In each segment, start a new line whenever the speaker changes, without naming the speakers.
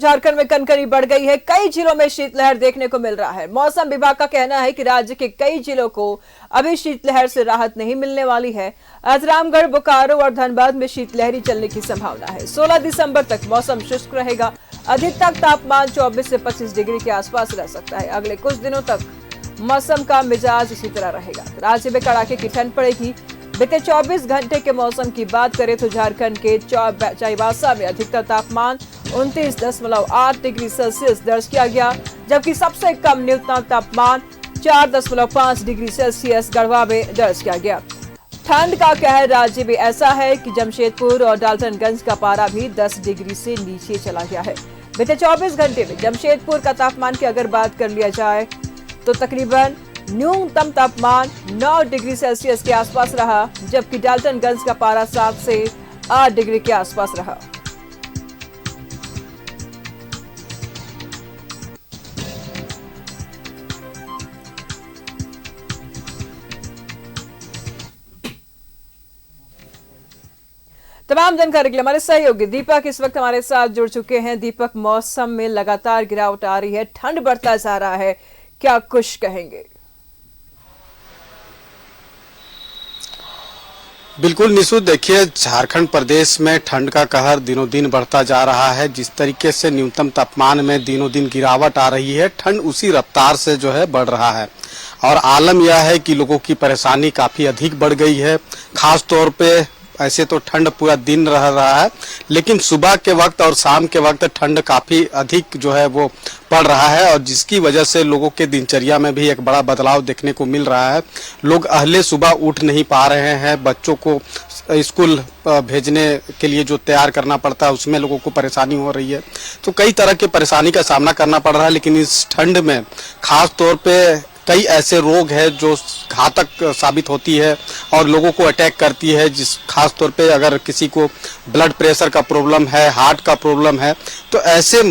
झारखंड में कनकनी बढ़ गई है। कई जिलों में शीतलहर देखने को मिल रहा है। मौसम विभाग का कहना है कि राज्य के कई जिलों को अभी शीतलहर से राहत नहीं मिलने वाली है। आज रामगढ़, बोकारो और धनबाद में शीतलहरी चलने की संभावना है। 16 दिसंबर तक मौसम शुष्क रहेगा। अधिकतम तापमान 24 से 25 डिग्री के आसपास रह सकता है। अगले कुछ दिनों तक मौसम का मिजाज इसी तरह रहेगा। राज्य में कड़ाके की ठंड पड़ेगी। बीते 24 घंटे के मौसम की बात करें तो झारखंड के चाईबासा में अधिकतम तापमान 29.8 डिग्री सेल्सियस दर्ज किया गया, जबकि सबसे कम न्यूनतम तापमान 4.5 डिग्री सेल्सियस गढ़वा में दर्ज किया गया। ठंड का कहर राज्य में ऐसा है कि जमशेदपुर और डाल्टनगंज का पारा भी 10 डिग्री से नीचे चला गया है। बीते 24 घंटे में जमशेदपुर का तापमान की अगर बात कर लिया जाए तो तकरीबन न्यूनतम तापमान 9 डिग्री सेल्सियस के आसपास रहा, जबकि डाल्टनगंज का पारा 7 से 8 डिग्री के आसपास रहा। तमाम जानकारी के लिए हमारे सहयोगी दीपक इस वक्त हमारे साथ जुड़ चुके हैं। दीपक, मौसम में लगातार गिरावट आ रही है, ठंड बढ़ता जा रहा है, क्या कुछ कहेंगे?
बिल्कुल निशु, देखिए झारखंड प्रदेश में ठंड का कहर दिनों दिन बढ़ता जा रहा है। जिस तरीके से न्यूनतम तापमान में दिनों दिन गिरावट आ रही है, ठंड उसी रफ्तार से जो है बढ़ रहा है। और आलम यह है कि लोगों की परेशानी काफी अधिक बढ़ गई है। खास तौर पे ऐसे तो ठंड पूरा दिन रह रहा है, लेकिन सुबह के वक्त और शाम के वक्त ठंड काफी अधिक जो है वो पड़ रहा है, और जिसकी वजह से लोगों के दिनचर्या में भी एक बड़ा बदलाव देखने को मिल रहा है। लोग अहले सुबह उठ नहीं पा रहे हैं। बच्चों को स्कूल भेजने के लिए जो तैयार करना पड़ता है उसमें लोगों को परेशानी हो रही है। तो कई तरह की परेशानी का सामना करना पड़ रहा है। लेकिन इस ठंड में खास तौर पे कई ऐसे रोग है जो घातक साबित होती है और लोगों को अटैक करती है। जिस खास तौर पे अगर किसी को ब्लड प्रेशर का प्रॉब्लम है, हार्ट का प्रॉब्लम है, तो ऐसे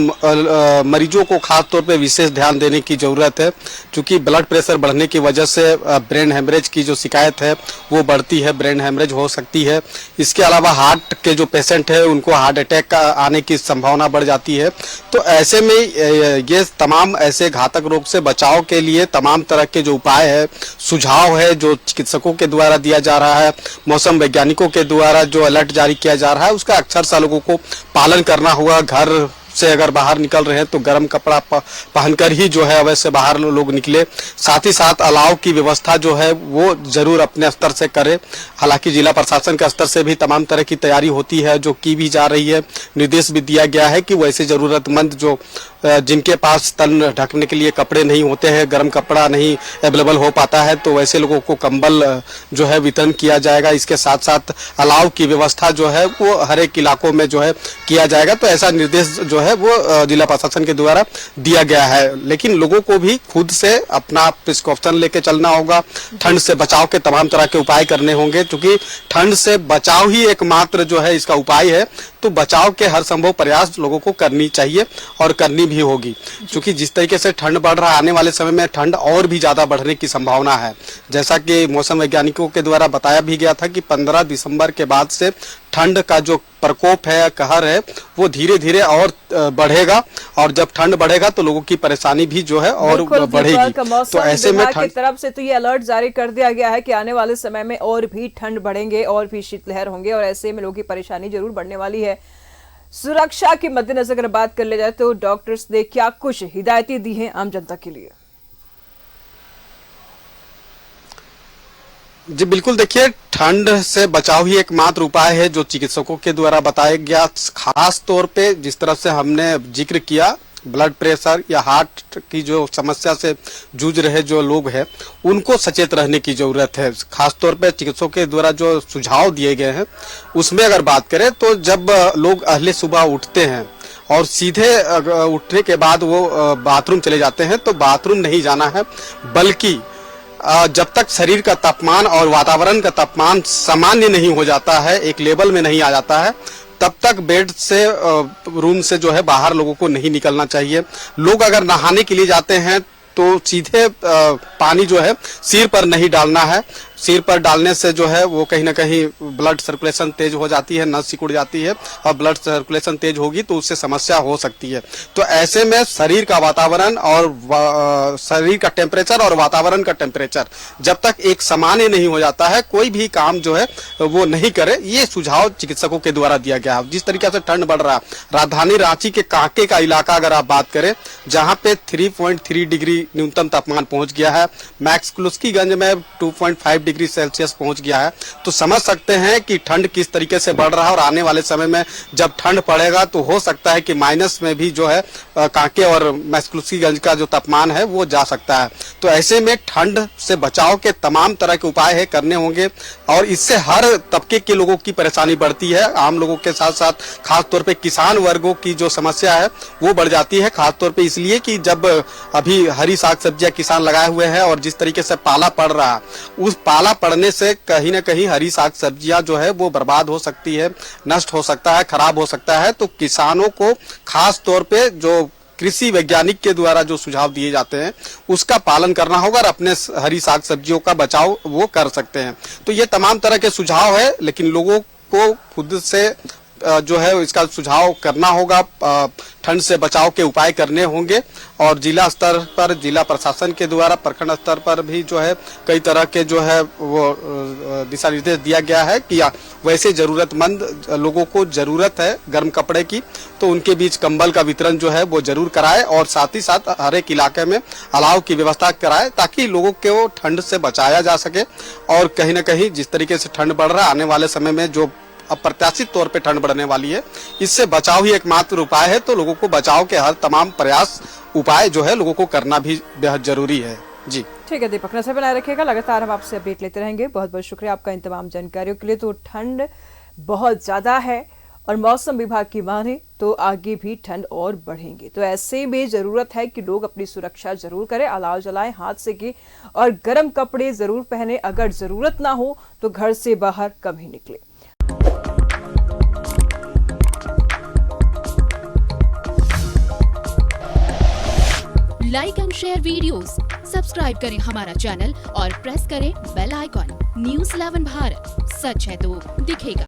मरीजों को खास तौर पे विशेष ध्यान देने की जरूरत है, क्योंकि ब्लड प्रेशर बढ़ने की वजह से ब्रेन हेमरेज की जो शिकायत है वो बढ़ती है, ब्रेन हेमरेज हो सकती है। इसके अलावा हार्ट के जो पेशेंट है उनको हार्ट अटैक का आने की संभावना बढ़ जाती है। तो ऐसे में ये तमाम ऐसे घातक रोग से बचाव के लिए तमाम तरह के जो उपाय है, सुझाव है, जो चिकित्सकों के द्वारा दिया जा रहा है, मौसम वैज्ञानिकों के द्वारा जो अलर्ट जारी किया जा रहा है, उसका अक्सर लोगों को पालन करना होगा। घर से अगर बाहर निकल रहे हैं तो गर्म कपड़ा पहनकर ही जो है अवश्य बाहर लोग निकले। साथ ही साथ अलाव की व्यवस्था जो है वो जरूर अपने स्तर से करे। हालांकि जिला प्रशासन के स्तर से भी तमाम तरह की तैयारी होती है, जो की भी जा रही है। निर्देश भी दिया गया है कि वैसे जरूरतमंद जो जिनके पास तन ढकने के लिए कपड़े नहीं होते हैं, गर्म कपड़ा नहीं अवेलेबल हो पाता है, तो वैसे लोगों को कंबल जो है वितरण किया जाएगा। इसके साथ साथ अलाव की व्यवस्था जो है वो हर एक इलाकों में जो है किया जाएगा। तो ऐसा निर्देश जो है वो जिला प्रशासन के द्वारा दिया गया है। लेकिन लोगों को भी खुद से अपना प्रिकॉशन लेके चलना होगा। ठंड से बचाव के तमाम तरह के उपाय करने होंगे, क्योंकि ठंड से बचाव ही एकमात्र जो है इसका उपाय है। तो बचाव के हर संभव प्रयास लोगों को करनी चाहिए और करनी भी होगी, क्योंकि जिस तरीके से ठंड बढ़ रहा है, आने वाले समय में ठंड और भी ज्यादा बढ़ने की संभावना है। जैसा कि मौसम वैज्ञानिकों के द्वारा बताया भी गया था कि 15 दिसंबर के बाद से ठंड का जो प्रकोप है, कहर है, वो धीरे धीरे और बढ़ेगा, और जब ठंड बढ़ेगा तो लोगों की परेशानी भी जो है और बढ़ेगी।
तो ऐसे में ठंड की तरफ से तो ये अलर्ट जारी कर दिया गया है कि आने वाले समय में और भी ठंड बढ़ेंगे और भी शीतलहर होंगे, और ऐसे में लोगों की परेशानी जरूर बढ़ने वाली है। सुरक्षा के मद्देनजर अगर बात कर ले जाए तो डॉक्टर्स ने क्या कुछ हिदायतें दी हैं आम जनता के लिए?
जी बिल्कुल, देखिए ठंड से बचाव ही एकमात्र उपाय है जो चिकित्सकों के द्वारा बताया गया। खास तौर पे जिस तरह से हमने जिक्र किया, ब्लड प्रेशर या हार्ट की जो समस्या से जूझ रहे जो लोग हैं उनको सचेत रहने की जरूरत है। खास तौर पे चिकित्सकों के द्वारा जो सुझाव दिए गए हैं उसमें अगर बात करें तो जब लोग अहले सुबह उठते हैं और सीधे उठने के बाद वो बाथरूम चले जाते हैं, तो बाथरूम नहीं जाना है, बल्कि जब तक शरीर का तापमान और वातावरण का तापमान सामान्य नहीं हो जाता है, एक लेवल में नहीं आ जाता है, तब तक बेड से रूम से जो है बाहर लोगों को नहीं निकलना चाहिए। लोग अगर नहाने के लिए जाते हैं तो सीधे पानी जो है सिर पर नहीं डालना है, सिर पर डालने से जो है वो कहीं ना कहीं ब्लड सर्कुलेशन तेज हो जाती है, नस सिकुड़ जाती है और ब्लड सर्कुलेशन तेज होगी तो उससे समस्या हो सकती है। तो ऐसे में शरीर का वातावरण और शरीर का टेम्परेचर और वातावरण का टेम्परेचर जब तक एक सामान्य नहीं हो जाता है, कोई भी काम जो है वो नहीं करे, ये सुझाव चिकित्सकों के द्वारा दिया गया है। जिस तरीके से ठंड बढ़ रहा है, राजधानी रांची के कांके का इलाका अगर आप बात करें, जहां पे 3.3 डिग्री न्यूनतम तापमान पहुंच गया है, मैक्सलुस्कीगंज में 2.5 डिग्री सेल्सियस पहुंच गया है, तो समझ सकते हैं कि ठंड किस तरीके से बढ़ रहा है। और आने वाले समय में जब ठंड पड़ेगा तो हो सकता है कि माइनस में भी जो है कांके और मैक्सलुस्कीगंज का जो तापमान है वो जा सकता है। तो ऐसे में ठंड से बचाव के तमाम तरह के उपाय है करने होंगे और इससे हर तबके के लोगों की परेशानी बढ़ती है। आम लोगों के साथ साथ खास तौर पे किसान वर्गों की जो समस्या है वो बढ़ जाती है, खास तौर पे इसलिए कि जब अभी हरी साग सब्जियां किसान लगाए हुए हैं और जिस तरीके से पाला पड़ रहा है, उस पाला पड़ने से कहीं ना कहीं हरी साग सब्जियां जो है वो बर्बाद हो सकती है, नष्ट हो सकता है, खराब हो सकता है। तो किसानों को खास तौर पे जो कृषि वैज्ञानिक के द्वारा जो सुझाव दिए जाते हैं उसका पालन करना होगा और अपने हरी साग सब्जियों का बचाव वो कर सकते हैं। तो ये तमाम तरह के सुझाव है, लेकिन लोगों को खुद से जो है इसका सुझाव करना होगा, ठंड से बचाव के उपाय करने होंगे और जिला स्तर पर जिला प्रशासन के द्वारा प्रखंड स्तर पर भी जो है कई तरह के जो है वो दिशा निर्देश दिया गया है कि वैसे जरूरतमंद लोगों को जरूरत है गर्म कपड़े की तो उनके बीच कंबल का वितरण जो है वो जरूर कराए और साथ ही साथ हर एक इलाके में अलाव की व्यवस्था कराए ताकि लोगों को ठंड से बचाया जा सके। और कहीं ना कहीं जिस तरीके से ठंड बढ़ रहा है, आने वाले समय में जो अप्रत्याशित तौर पे ठंड बढ़ने वाली है, इससे बचाव ही एकमात्र उपाय है। तो लोगों को बचाव के हर तमाम प्रयास उपाय जो है लोगों को करना भी बेहद जरूरी है। जी
ठीक है दीपक, नजर बनाए रखिएगा, लगातार हम आपसे अपडेट लेते रहेंगे। बहुत बहुत शुक्रिया आपका इन तमाम जानकारियों के लिए। तो ठंड बहुत ज्यादा है और मौसम विभाग की माने तो आगे भी ठंड और बढ़ेंगी, तो ऐसे में जरूरत है कि लोग अपनी सुरक्षा जरूर करें, अलाव जलाएं, हाथ सेकें और गर्म कपड़े जरूर पहने। अगर जरूरत ना हो तो घर से बाहर कम ही निकले।
Like and share videos, subscribe करें हमारा चैनल और प्रेस करें बेल आइकॉन। News 11 भारत, सच है तो दिखेगा।